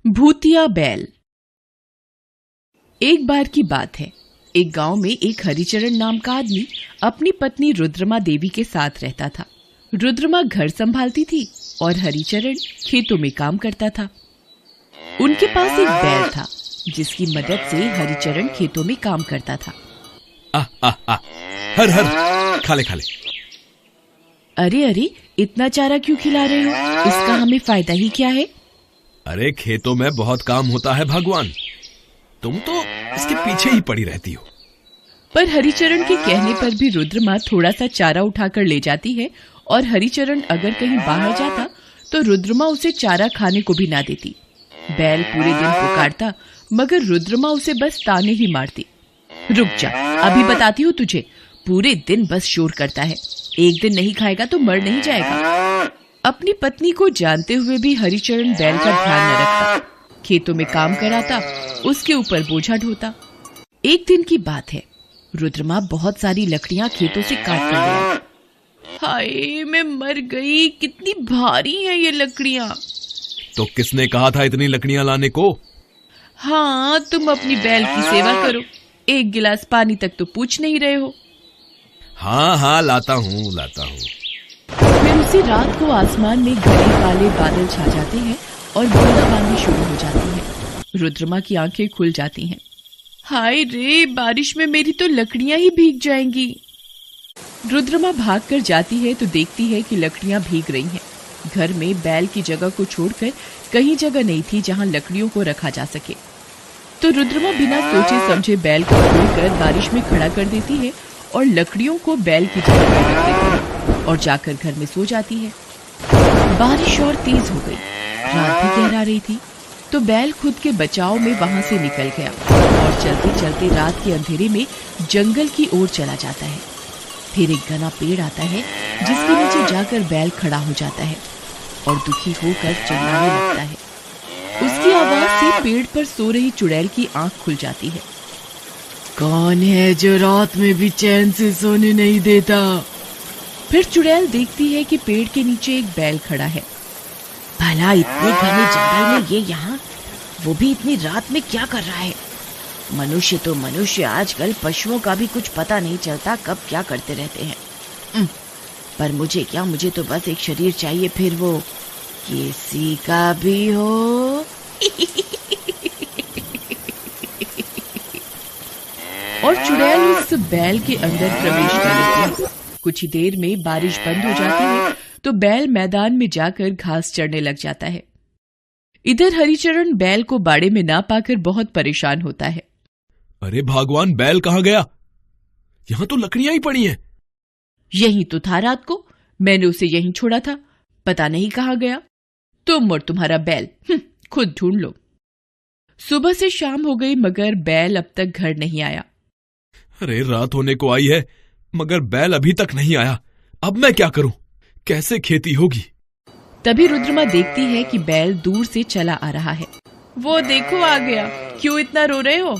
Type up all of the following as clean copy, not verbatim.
भूतिया बैल। एक बार की बात है, एक गांव में एक हरिचरण नाम का आदमी अपनी पत्नी रुद्रमा देवी के साथ रहता था। रुद्रमा घर संभालती थी और हरिचरण खेतों में काम करता था। उनके पास एक बैल था जिसकी मदद से हरिचरण खेतों में काम करता था। हर हर खाले खाले। अरे अरे, इतना चारा क्यों खिला रहे हो? इसका हमें फायदा ही क्या है? अरे खेतों में बहुत काम होता है भगवान, तुम तो इसके पीछे ही पड़ी रहती हो। पर हरिचरण के कहने पर भी रुद्रमा थोड़ा सा चारा उठाकर ले जाती है और हरिचरण अगर कहीं बाहर जाता तो रुद्रमा उसे चारा खाने को भी ना देती। बैल पूरे दिन पुकारता मगर रुद्रमा उसे बस ताने ही मारती। रुक जा, अभी बताती हूँ तुझे। पूरे दिन बस शोर करता है, एक दिन नहीं खाएगा तो मर नहीं जाएगा। अपनी पत्नी को जानते हुए भी हरिचरण बैल का ध्यान न रखता, खेतों में काम कराता, उसके ऊपर बोझा ढोता। एक दिन की बात है, रुद्रमा बहुत सारी लकड़ियां खेतों से काट कर ले आई। हाय, मैं मर गई, कितनी भारी है ये लकड़ियां। तो किसने कहा था इतनी लकड़ियां लाने को? हाँ, तुम अपनी बैल की सेवा करो, एक गिलास पानी तक तो पूछ नहीं रहे हो। हाँ लाता हूँ। फिर उसी रात को आसमान में घने काले बादल छा जाते हैं और बूंदाबांदी शुरू हो जाती है। रुद्रमा की आंखें खुल जाती हैं। हाय रे, बारिश में मेरी तो लकड़ियां ही भीग जाएंगी। रुद्रमा भागकर जाती है तो देखती है कि लकड़ियां भीग रही हैं। घर में बैल की जगह को छोड़कर कहीं जगह नहीं थी जहां लकड़ियों को रखा जा सके। तो रुद्रमा बिना सोचे समझे बैल को खोलकर बारिश में खड़ा कर देती है और लकड़ियों को बैल की जगह पर रख देती है और जाकर घर में सो जाती है। बारिश और तेज हो गई, रात भी गहरा रही थी, तो बैल खुद के बचाव में वहां से निकल गया और चलते चलते रात के अंधेरे में जंगल की ओर चला जाता है। फिर एक घना पेड़ आता है जिसके नीचे जाकर बैल खड़ा हो जाता है और दुखी होकर चिल्लाने लगता है। उसकी आवाज से पेड़ पर सो रही चुड़ैल की आंख खुल जाती है। कौन है जो रात में भी चैन से सोने नहीं देता? फिर चुड़ैल देखती है कि पेड़ के नीचे एक बैल खड़ा है। भला इतने घने जंगल में ये यहाँ, वो भी इतनी रात में क्या कर रहा है? मनुष्य तो मनुष्य, आजकल पशुओं का भी कुछ पता नहीं चलता कब क्या करते रहते हैं। पर मुझे क्या, मुझे तो बस एक शरीर चाहिए, फिर वो किसी का भी हो। और चुड़ैल उस बैल के अंदर प्रवेश कर लेती है। कुछ ही देर में बारिश बंद हो जाती है तो बैल मैदान में जाकर घास चरने लग जाता है। इधर हरिचरण बैल को बाड़े में ना पाकर बहुत परेशान होता है। अरे भगवान, बैल कहाँ गया? यहाँ तो लकड़ियां ही पड़ी हैं। यही तो था रात को, मैंने उसे यहीं छोड़ा था, पता नहीं कहाँ गया। तुम और तुम्हारा बैल, खुद ढूंढ लो। सुबह से शाम हो गई मगर बैल अब तक घर नहीं आया। अरे रात होने को आई है मगर बैल अभी तक नहीं आया, अब मैं क्या करूं? कैसे खेती होगी? तभी रुद्रमा देखती है कि बैल दूर से चला आ रहा है। वो देखो, आ गया। क्यों इतना रो रहे हो?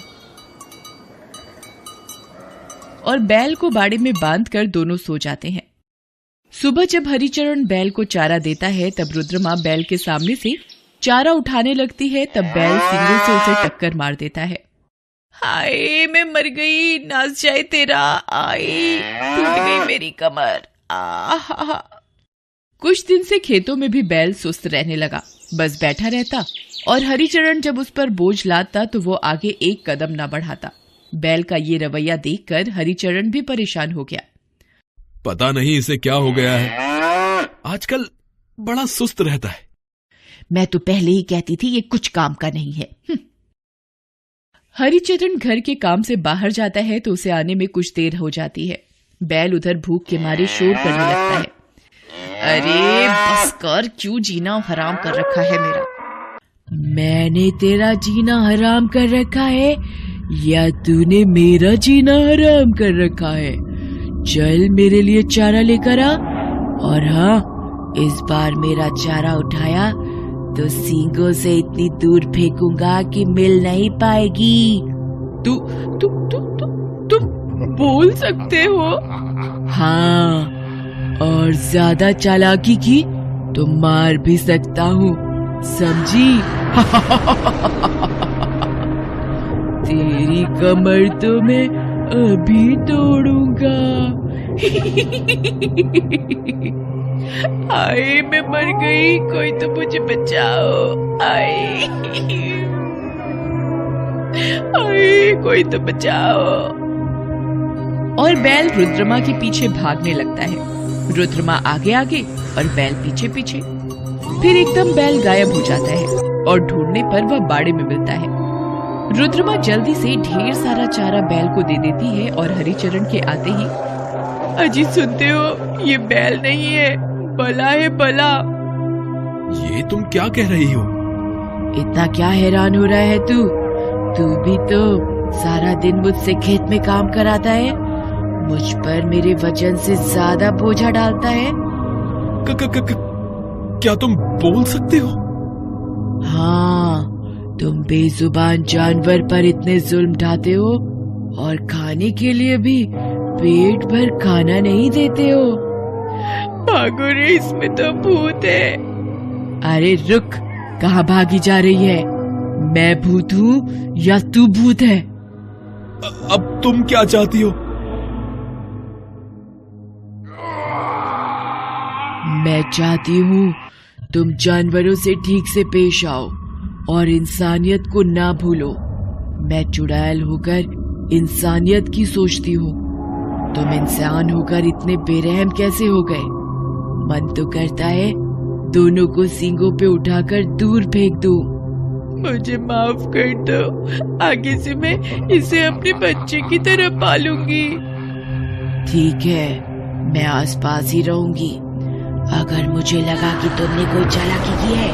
और बैल को बाड़े में बांधकर दोनों सो जाते हैं। सुबह जब हरिचरण बैल को चारा देता है तब रुद्रमा बैल के सामने से चारा उठाने लगती है, तब बैल सींगों से उसे टक्कर मार देता है। हाय, मैं मर गई, नाच जाए तेरा। आई, टूट गई मेरी कमर। आहा। कुछ दिन से खेतों में भी बैल सुस्त रहने लगा, बस बैठा रहता और हरिचरण जब उस पर बोझ लादता तो वो आगे एक कदम ना बढ़ाता। बैल का ये रवैया देखकर हरिचरण भी परेशान हो गया। पता नहीं इसे क्या हो गया है, आजकल बड़ा सुस्त रहता है। मैं तो पहले ही कहती थी ये कुछ काम का नहीं है। हरिचरण घर के काम से बाहर जाता है तो उसे आने में कुछ देर हो जाती है। बैल उधर भूख के मारे शोर करने लगता है। अरे बस कर, क्यों जीना हराम कर रखा है मेरा? मैंने तेरा जीना हराम कर रखा है या तूने मेरा जीना हराम कर रखा है? चल मेरे लिए चारा लेकर आ, और हाँ, इस बार मेरा चारा उठाया तो सींगों से इतनी दूर फेंकूंगा कि मिल नहीं पाएगी। तुम बोल सकते हो? हाँ, और ज्यादा चालाकी की तो मार भी सकता हूँ, समझी? तेरी कमर तो मैं अभी तोड़ूंगा। हाय मैं मर गई, कोई तो मुझे बचाओ। हाय हाय कोई तो बचाओ। और बैल रुद्रमा के पीछे भागने लगता है। रुद्रमा आगे आगे और बैल पीछे पीछे। फिर एकदम बैल गायब हो जाता है और ढूंढने पर वह बाड़े में मिलता है। रुद्रमा जल्दी से ढेर सारा चारा बैल को दे देती है और हरिचरण के आते ही, अजी सुनते हो, ये बैल नहीं है, बला है बला। ये तुम क्या कह रही हो? इतना क्या हैरान हो रहा है तू? तू भी तो सारा दिन मुझसे खेत में काम कराता है, मुझ पर मेरे वजन से ज्यादा बोझा डालता है। क्या तुम बोल सकते हो? हाँ, तुम बेजुबान जानवर पर इतने जुल्म ढाते हो और खाने के लिए भी पेट भर खाना नहीं देते हो। भागो रे, इसमें तो भूत है। अरे रुक, कहाँ भागी जा रही है? मैं भूत हूँ या तू भूत है? अब तुम क्या चाहती हो? मैं चाहती हूँ तुम जानवरों से ठीक से पेश आओ और इंसानियत को ना भूलो। मैं चुड़ैल होकर इंसानियत की सोचती हूँ, तुम इंसान होकर इतने बेरहम कैसे हो गए? मन तो करता है दोनों को सींगों पे उठाकर दूर फेंक दूं। मुझे माफ कर दो, आगे से मैं इसे अपने बच्चे की तरह पालूंगी। ठीक है, मैं आसपास ही रहूंगी। अगर मुझे लगा कि तुमने कोई चालाकी की है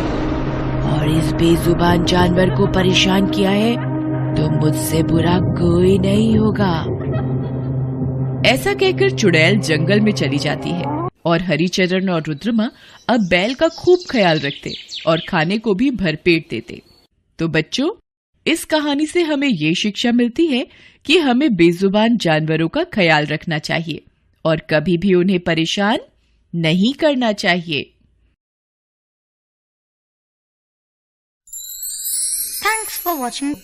और इस बेजुबान जानवर को परेशान किया है, तो मुझसे बुरा कोई नहीं होगा। ऐसा कहकर चुड़ैल जंगल में चली जाती है और हरिचरण और रुद्रमा अब बैल का खूब ख्याल रखते और खाने को भी भरपेट देते। तो बच्चों, इस कहानी से हमें ये शिक्षा मिलती है कि हमें बेजुबान जानवरों का ख्याल रखना चाहिए और कभी भी उन्हें परेशान नहीं करना चाहिए। Thanks for watching.